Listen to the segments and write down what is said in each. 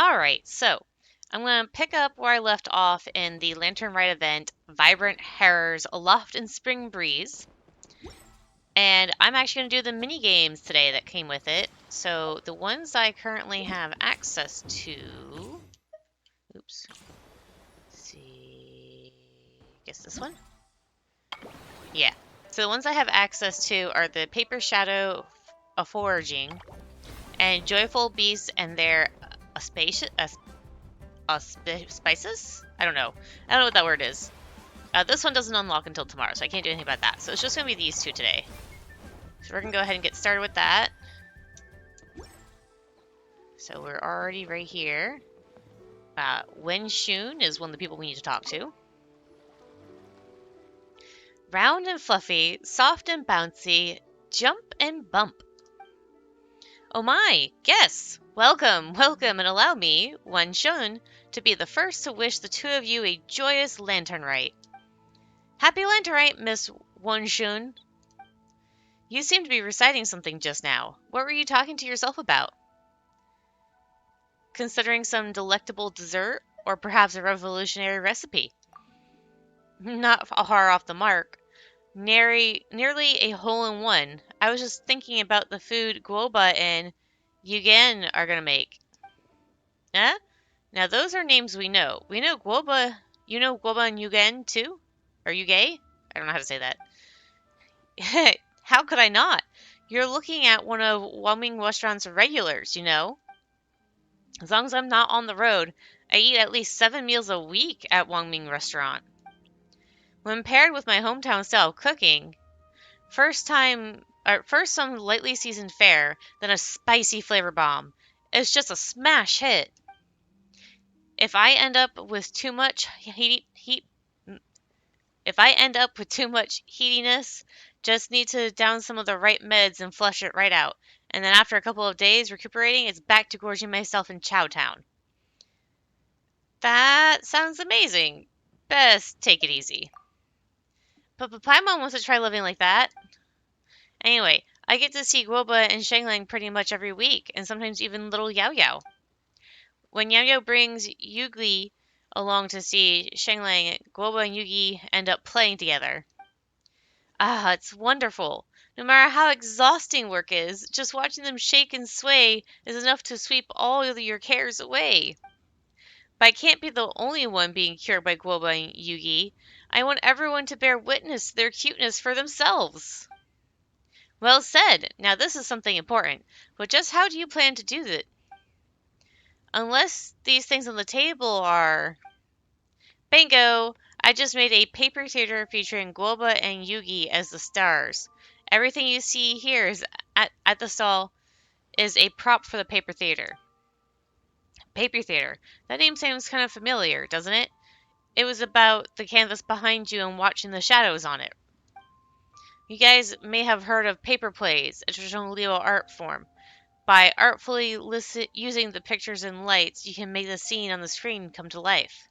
Alright, so I'm going to pick up where I left off in the Lantern Rite event, Vibrant Harriers Aloft in Spring Breeze. And I'm actually going to do the mini games today that came with it. So the ones I currently have access to. Oops. Let's see. Guess this one? Yeah. So the ones I have access to are the Paper Shadow of Foraging and Joyful Beasts and their spices? I don't know. I don't know what that word is. This one doesn't unlock until tomorrow, so I can't do anything about that. So it's just going to be these two today. So we're going to go ahead and get started with that. So we're already right here. Wen Shun is one of the people we need to talk to. Round and fluffy, soft and bouncy, jump and bump. Oh my, guests! Welcome, welcome, and allow me, Wen Shun, to be the first to wish the two of you a joyous Lantern Rite. Happy Lantern Rite, Miss Wen Shun. You seemed to be reciting something just now. What were you talking to yourself about? Considering some delectable dessert, or perhaps a revolutionary recipe? Not far off the mark. Nearly a hole-in-one. I was just thinking about the food Guoba and Yugen are gonna make. Eh? Now those are names we know. We know Guoba. You know Guoba and Yugen too? Are you gay? I don't know how to say that. How could I not? You're looking at one of Wangming Restaurant's regulars, you know? As long as I'm not on the road, I eat at least 7 meals a week at Wangming Restaurant. When paired with my hometown style of cooking, first some lightly seasoned fare, then a spicy flavor bomb. It's just a smash hit. If I end up with too much heatiness, just need to down some of the right meds and flush it right out. And then after a couple of days recuperating, it's back to gorging myself in Chowtown. That sounds amazing. Best take it easy. But Papaimon wants to try living like that. Anyway, I get to see Guoba and Shenglang pretty much every week, and sometimes even little Yao Yao. When Yao Yao brings Yugi along to see Shenglang, Guoba and Yugi end up playing together. Ah, it's wonderful. No matter how exhausting work is, just watching them shake and sway is enough to sweep all of your cares away. But I can't be the only one being cured by Guoba and Yugi. I want everyone to bear witness to their cuteness for themselves. Well said. Now this is something important. But just how do you plan to do that? Unless these things on the table are... Bingo! I just made a paper theater featuring Guoba and Yugi as the stars. Everything you see here is at the stall is a prop for the paper theater. Paper theater. That name sounds kind of familiar, doesn't it? It was about the canvas behind you and watching the shadows on it. You guys may have heard of paper plays, a traditional Leo art form. By artfully using the pictures and lights, you can make the scene on the screen come to life.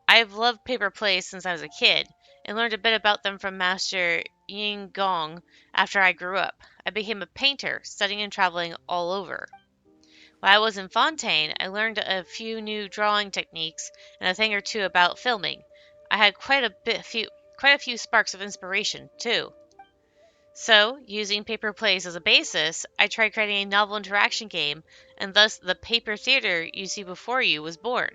I've loved paper plays since I was a kid, and learned a bit about them from Master Ying Gong after I grew up. I became a painter, studying and traveling all over. While I was in Fontaine, I learned a few new drawing techniques and a thing or two about filming. I had quite a few sparks of inspiration, too. So, using paper plays as a basis, I tried creating a novel interaction game, and thus the paper theater you see before you was born.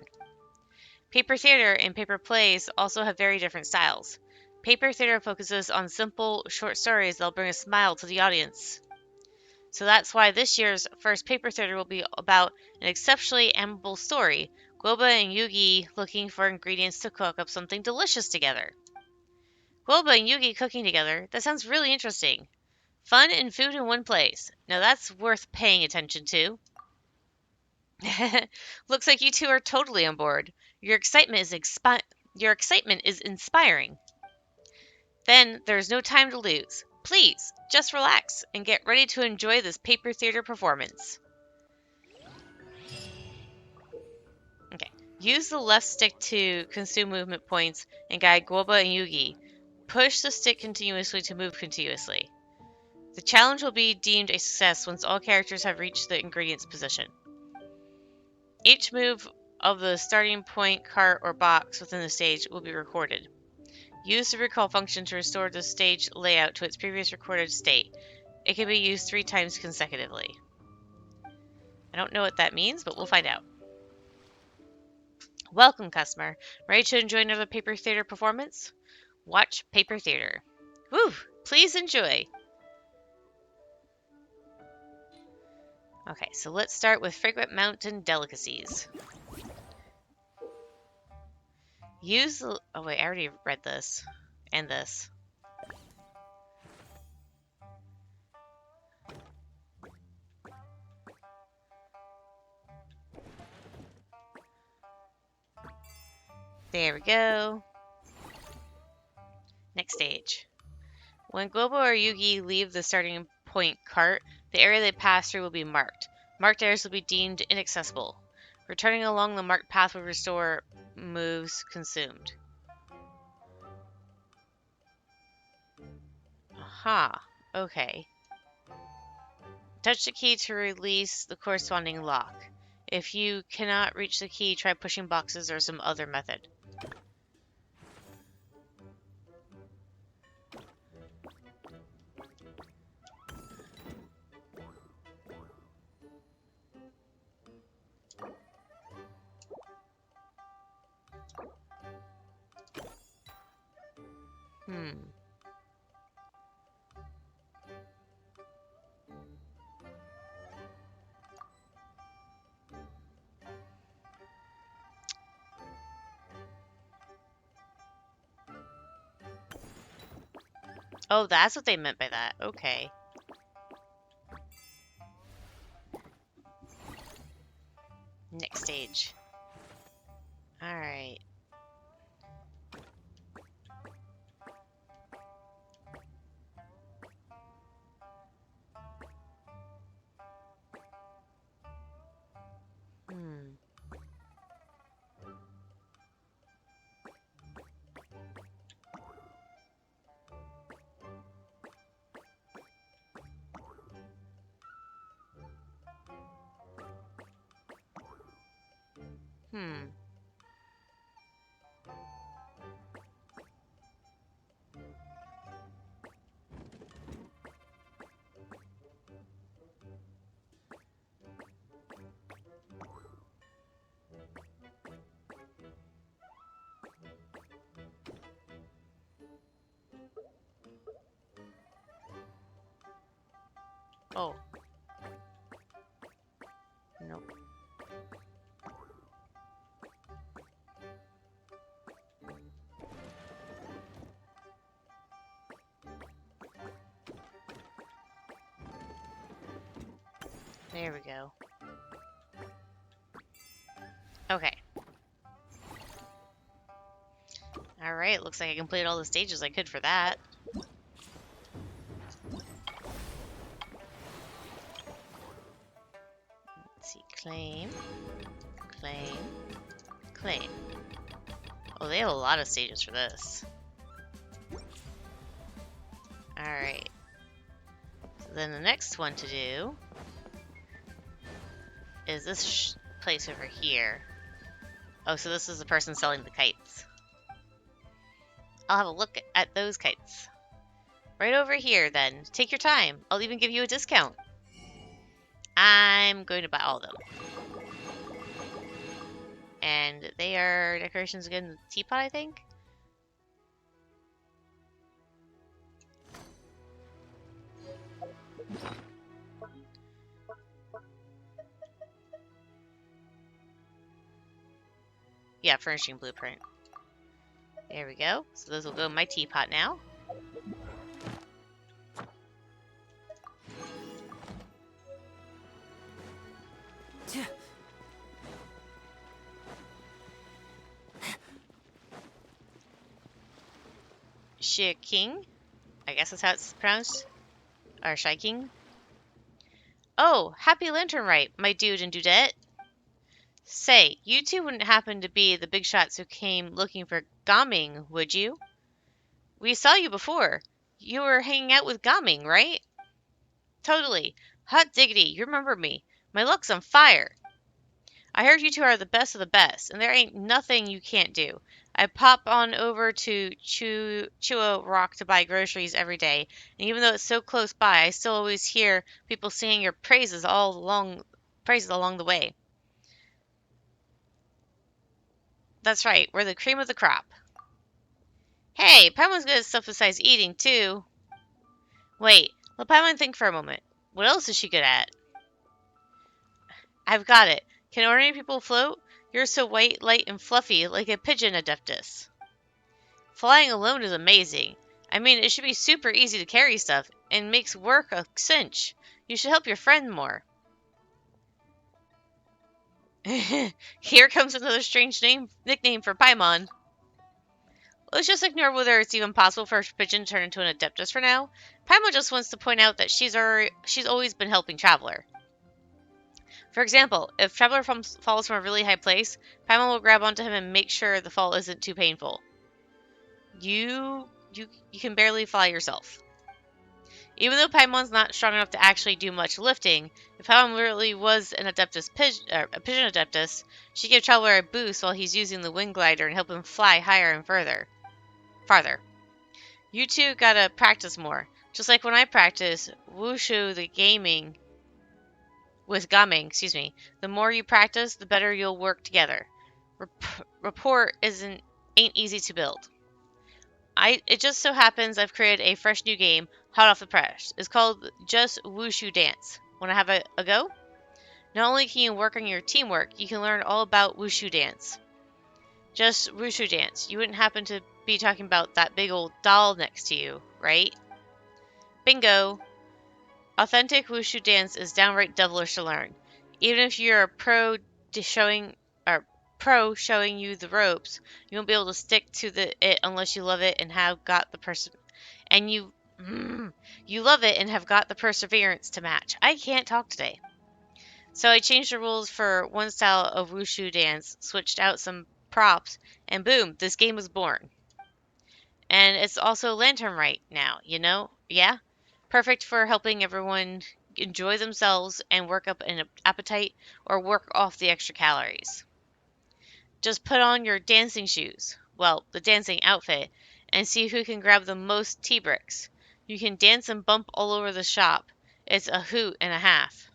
Paper theater and paper plays also have very different styles. Paper theater focuses on simple, short stories that'll bring a smile to the audience. So that's why this year's first paper theater will be about an exceptionally amiable story, Guoba and Yugi looking for ingredients to cook up something delicious together. Guoba and Yugi cooking together, that sounds really interesting. Fun and food in one place. Now that's worth paying attention to. Looks like you two are totally on board. Your excitement is inspiring. Then there's no time to lose. Please, just relax and get ready to enjoy this paper theater performance. Okay. Use the left stick to consume movement points and guide Guoba and Yugi. Push the stick continuously to move continuously. The challenge will be deemed a success once all characters have reached the ingredients position. Each move of the starting point, cart, or box within the stage will be recorded. Use the recall function to restore the stage layout to its previous recorded state. It can be used 3 times consecutively. I don't know what that means, but we'll find out. Welcome, customer. Ready to enjoy another paper theater performance? Watch Paper Theater. Woo! Please enjoy. Okay, so let's start with Fragrant Mountain Delicacies. Use the... Oh wait, I already read this. And this. There we go. Next stage. When Globo or Yugi leave the starting point cart, the area they pass through will be marked. Marked areas will be deemed inaccessible. Returning along the marked path will restore moves consumed. Aha. Okay. Touch the key to release the corresponding lock. If you cannot reach the key, try pushing boxes or some other method. Oh, that's what they meant by that. Okay. Next stage. Alright. Oh. Nope. There we go. Okay. Alright, looks like I completed all the stages I could for that. Let's see. Claim. Claim. Claim. Oh, they have a lot of stages for this. Alright. So then the next one to do is this place over here. Oh, so this is the person selling the kites. I'll have a look at those kites. Right over here, then. Take your time. I'll even give you a discount. I'm going to buy all of them. And they are decorations again. The teapot, I think. Yeah, furnishing blueprint. There we go. So those will go in my teapot now. Shi King. I guess that's how it's pronounced. Or Shai King. Oh, happy lantern Rite, my dude and dudette. Say, you two wouldn't happen to be the big shots who came looking for Gaming, would you? We saw you before. You were hanging out with Gaming, right? Totally. Hot diggity, you remember me. My luck's on fire. I heard you two are the best of the best, and there ain't nothing you can't do. I pop on over to Chua Rock to buy groceries every day, and even though it's so close by, I still always hear people singing your praises along the way. That's right, we're the cream of the crop. Hey, Paimon's good at stuff besides eating, too. Wait, let Paimon think for a moment. What else is she good at? I've got it. Can ordinary people float? You're so white, light, and fluffy, like a pigeon adeptus. Flying alone is amazing. I mean, it should be super easy to carry stuff, and makes work a cinch. You should help your friend more. Here comes another strange nickname for Paimon. Let's just ignore whether it's even possible for a pigeon to turn into an adeptus for now. Paimon just wants to point out that she's always been helping Traveler. For example, if Traveler falls from a really high place, Paimon will grab onto him and make sure the fall isn't too painful. You can barely fly yourself. Even though Paimon's not strong enough to actually do much lifting, if Paimon really was an a pigeon adeptus, she'd give Traveler a boost while he's using the wind glider and help him fly higher and farther. You two gotta practice more. Just like when I practice wushu with gaming, the more you practice, the better you'll work together. Rapport ain't easy to build. It just so happens I've created a fresh new game, hot off the press. It's called Just Wushu Dance. Wanna have a go? Not only can you work on your teamwork, you can learn all about Wushu Dance. Just Wushu Dance. You wouldn't happen to be talking about that big old doll next to you, right? Bingo! Authentic Wushu Dance is downright devilish to learn. Even if you're a showing you the ropes, you won't be able to stick to it unless you love it and have got the you love it and have got the perseverance to match. I can't talk today. So I changed the rules for one style of wushu dance, switched out some props, and boom, this game was born. And it's also lantern right now, you know? Yeah? Perfect for helping everyone enjoy themselves and work up an appetite or work off the extra calories. Just put on your dancing shoes, well, the dancing outfit, and see who can grab the most tea bricks. You can dance and bump all over the shop. It's a hoot and a half.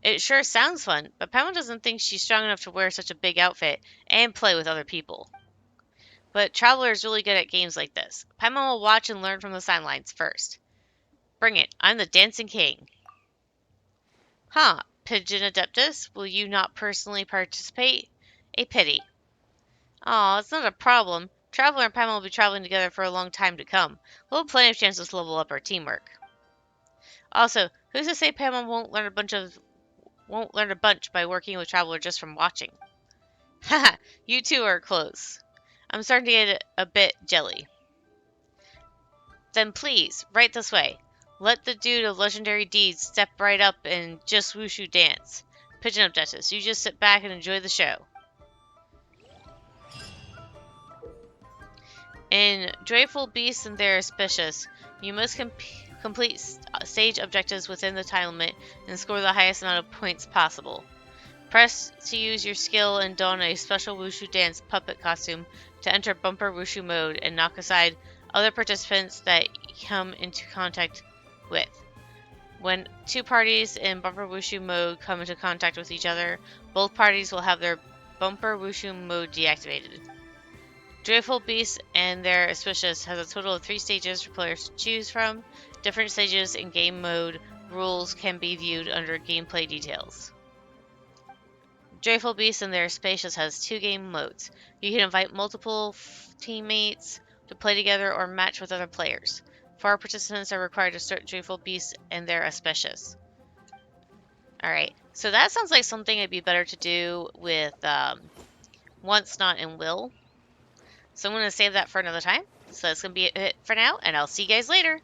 It sure sounds fun, but Pamela doesn't think she's strong enough to wear such a big outfit and play with other people. But Traveler is really good at games like this. Pamela will watch and learn from the sidelines first. Bring it, I'm the dancing king. Huh, Pigeon Adeptus, will you not personally participate? A pity. Aw, it's not a problem. Traveler and Pamela will be traveling together for a long time to come. We'll have plenty of chances to level up our teamwork. Also, who's to say Pamela won't learn a bunch by working with Traveler just from watching? Haha, you two are close. I'm starting to get a bit jelly. Then please, right this way. Let the dude of legendary deeds step right up and just wushu dance. Pigeon Adeptus, you just sit back and enjoy the show. In Joyful Beasts and Their Auspicious, you must complete stage objectives within the time limit and score the highest amount of points possible. Press to use your skill and don a special wushu dance puppet costume to enter bumper wushu mode and knock aside other participants that come into contact with. When two parties in bumper wushu mode come into contact with each other, both parties will have their bumper wushu mode deactivated. Joyful Beasts and Their Auspicious has a total of 3 stages for players to choose from. Different stages in game mode rules can be viewed under gameplay details. Joyful Beasts and Their Auspicious has 2 game modes. You can invite multiple teammates to play together or match with other players. 4 participants are required to start Joyful Beasts and Their Auspicious. Alright, so that sounds like something it'd be better to do with Once Not and Will. So I'm going to save that for another time. So that's going to be it for now, and I'll see you guys later.